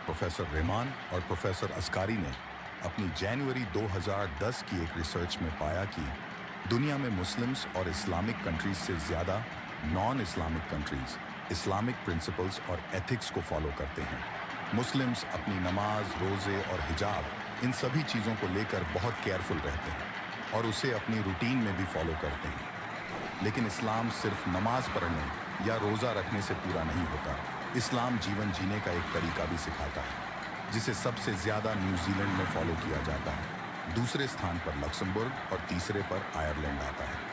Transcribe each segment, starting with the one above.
Professor Rehman और professor अस्कारी ने अपनी जनवरी 2010 की एक रिसर्च में पाया कि दुनिया में मुस्लिम्स और इस्लामिक कंट्रीज से ज़्यादा non Islamic countries Islamic principles और एथिक्स को फॉलो करते हैं। मुस्लिम्स अपनी नमाज, रोज़े और हिजाब इन सभी चीज़ों को लेकर बहुत केयरफुल रहते हैं और उसे अपनी रूटीन में भी फॉलो करते हैं। लेकिन इस्लाम सिर्फ नमाज पढ़ने या रोज़ा रखने से पूरा नहीं होता। इस्लाम जीवन जीने का एक तरीका भी सिखाता है, जिसे सबसे ज़्यादा न्यूजीलैंड में फॉलो किया जाता है। दूसरे स्थान पर लक्समबर्ग और तीसरे पर आयरलैंड आता है।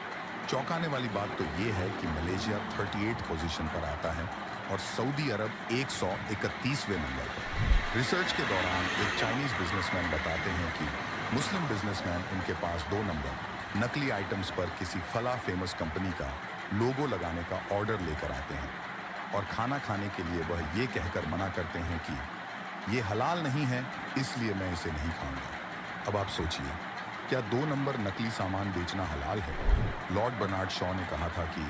चौंकाने वाली बात तो ये है कि मलेशिया 38 पोजीशन पर आता है और सऊदी अरब 131वें नंबर पर। रिसर्च के दौरान एक चाइनीज़ बिजनेसमैन बताते हैं कि मुस्लिम बिजनेसमैन उनके पास 2 नंबर नकली आइटम्स पर किसी फला फेमस कंपनी का लोगो लगाने का ऑर्डर लेकर आते हैं और खाना खाने के लिए वह ये कहकर मना करते हैं कि ये हलाल नहीं है, इसलिए मैं इसे नहीं खाऊंगा। अब आप सोचिए, क्या 2 नंबर नकली सामान बेचना हलाल है? लॉर्ड बर्नार्ड शॉ ने कहा था कि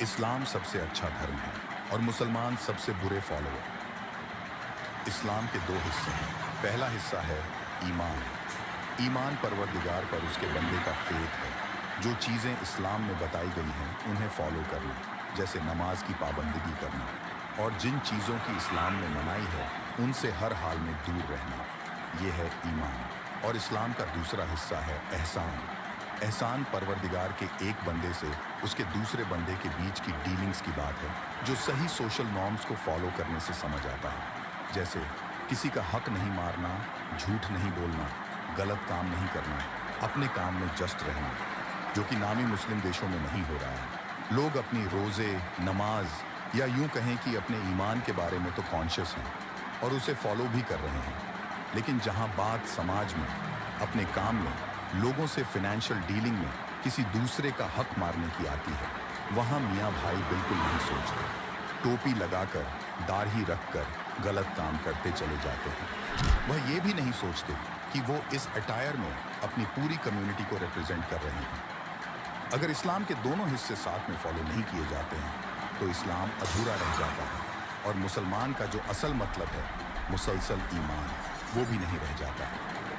इस्लाम सबसे अच्छा धर्म है और मुसलमान सबसे बुरे फॉलोअर। इस्लाम के 2 हिस्से हैं। पहला हिस्सा है ईमान। ईमान परवरदिगार पर उसके बंदे का फेथ है। जो चीज़ें इस्लाम में बताई गई हैं उन्हें फॉलो करना, जैसे नमाज की पाबंदी करना, और जिन चीज़ों की इस्लाम ने मनाई है उनसे हर हाल में दूर रहना, ये है ईमान। और इस्लाम का दूसरा हिस्सा है एहसान। एहसान परवरदिगार के एक बंदे से उसके दूसरे बंदे के बीच की डीलिंग्स की बात है, जो सही सोशल नॉर्म्स को फॉलो करने से समझ आता है, जैसे किसी का हक नहीं मारना, झूठ नहीं बोलना, गलत काम नहीं करना, अपने काम में जस्ट रहना, जो कि नामी मुस्लिम देशों में नहीं हो रहा है। लोग अपनी रोज़े, नमाज या यूं कहें कि अपने ईमान के बारे में तो कॉन्शियस हैं और उसे फॉलो भी कर रहे हैं, लेकिन जहां बात समाज में, अपने काम में, लोगों से फाइनेंशियल डीलिंग में किसी दूसरे का हक मारने की आती है, वहां मियाँ भाई बिल्कुल नहीं सोचते। टोपी लगाकर, दाढ़ी रखकर गलत काम करते चले जाते हैं। वह ये भी नहीं सोचते कि वो इस अटायर में अपनी पूरी कम्युनिटी को रिप्रेजेंट कर रहे हैं। अगर इस्लाम के दोनों हिस्से साथ में फॉलो नहीं किए जाते हैं तो इस्लाम अधूरा रह जाता है और मुसलमान का जो असल मतलब है, मुसलसल ईमान, वो भी नहीं रह जाता है।